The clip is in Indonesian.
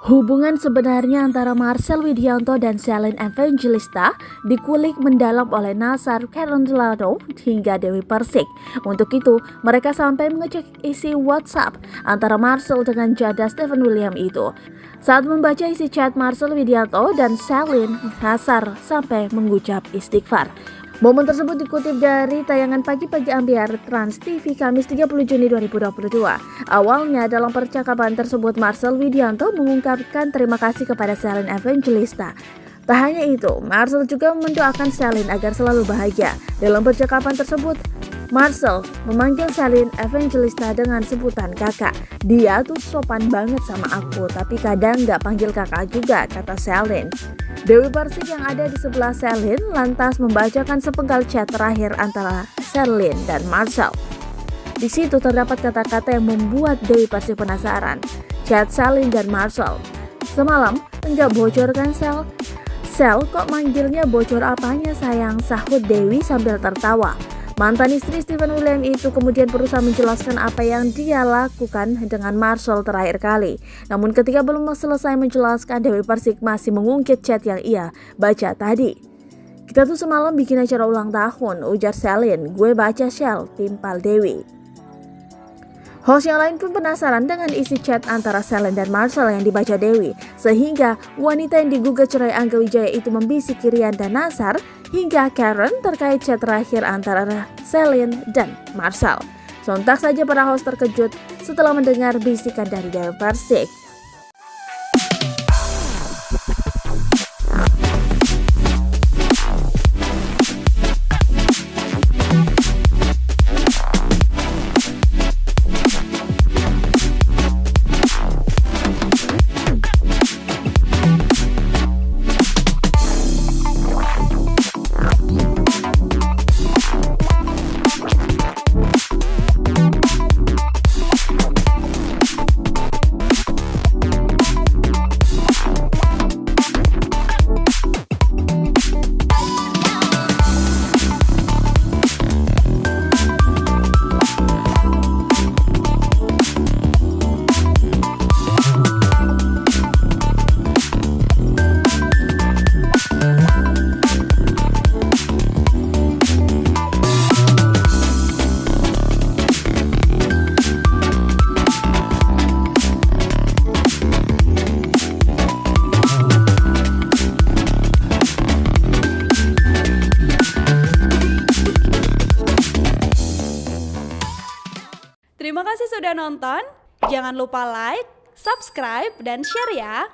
Hubungan sebenarnya antara Marcel Widianto dan Celine Evangelista dikulik mendalam oleh Nassar Caroselano hingga Dewi Persik. Untuk itu, mereka sampai mengecek isi WhatsApp antara Marcel dengan janda Stephen William itu. Saat membaca isi chat Marcel Widianto dan Celine, Nassar sampai mengucap istighfar. Momen tersebut dikutip dari tayangan Pagi-Pagi Ambiar Trans TV Kamis 30 Juni 2022. Awalnya dalam percakapan tersebut Marcel Widianto mengungkapkan terima kasih kepada Celine Evangelista. Tak hanya itu, Marcel juga mendoakan Celine agar selalu bahagia. Dalam percakapan tersebut, Marcel memanggil Celine Evangelista dengan sebutan kakak. Dia tuh sopan banget sama aku, tapi kadang gak panggil kakak juga, kata Celine. Dewi Persik yang ada di sebelah Celine lantas membacakan sepenggal chat terakhir antara Celine dan Marcel. Di situ terdapat kata-kata yang membuat Dewi Persik penasaran. Chat Celine dan Marcel. Semalam enggak bocor kan Sel kok manggilnya bocor apanya sayang, sahut Dewi sambil tertawa. Mantan istri Stephen William itu kemudian berusaha menjelaskan apa yang dia lakukan dengan Marcel terakhir kali. Namun ketika belum selesai menjelaskan, Dewi Persik masih mengungkit chat yang ia baca tadi. Kita tuh semalam bikin acara ulang tahun, ujar Celine. Gue baca Shell, timpal Dewi. Host yang lain pun penasaran dengan isi chat antara Celine dan Marcel yang dibaca Dewi, sehingga wanita yang digugat cerai Angga Wijaya itu membisiki Rian dan Nassar hingga Karen terkait chat terakhir antara Celine dan Marcel. Sontak saja para host terkejut setelah mendengar bisikan dari Dewi Persik. Terima kasih sudah nonton. Jangan lupa like, subscribe, dan share ya.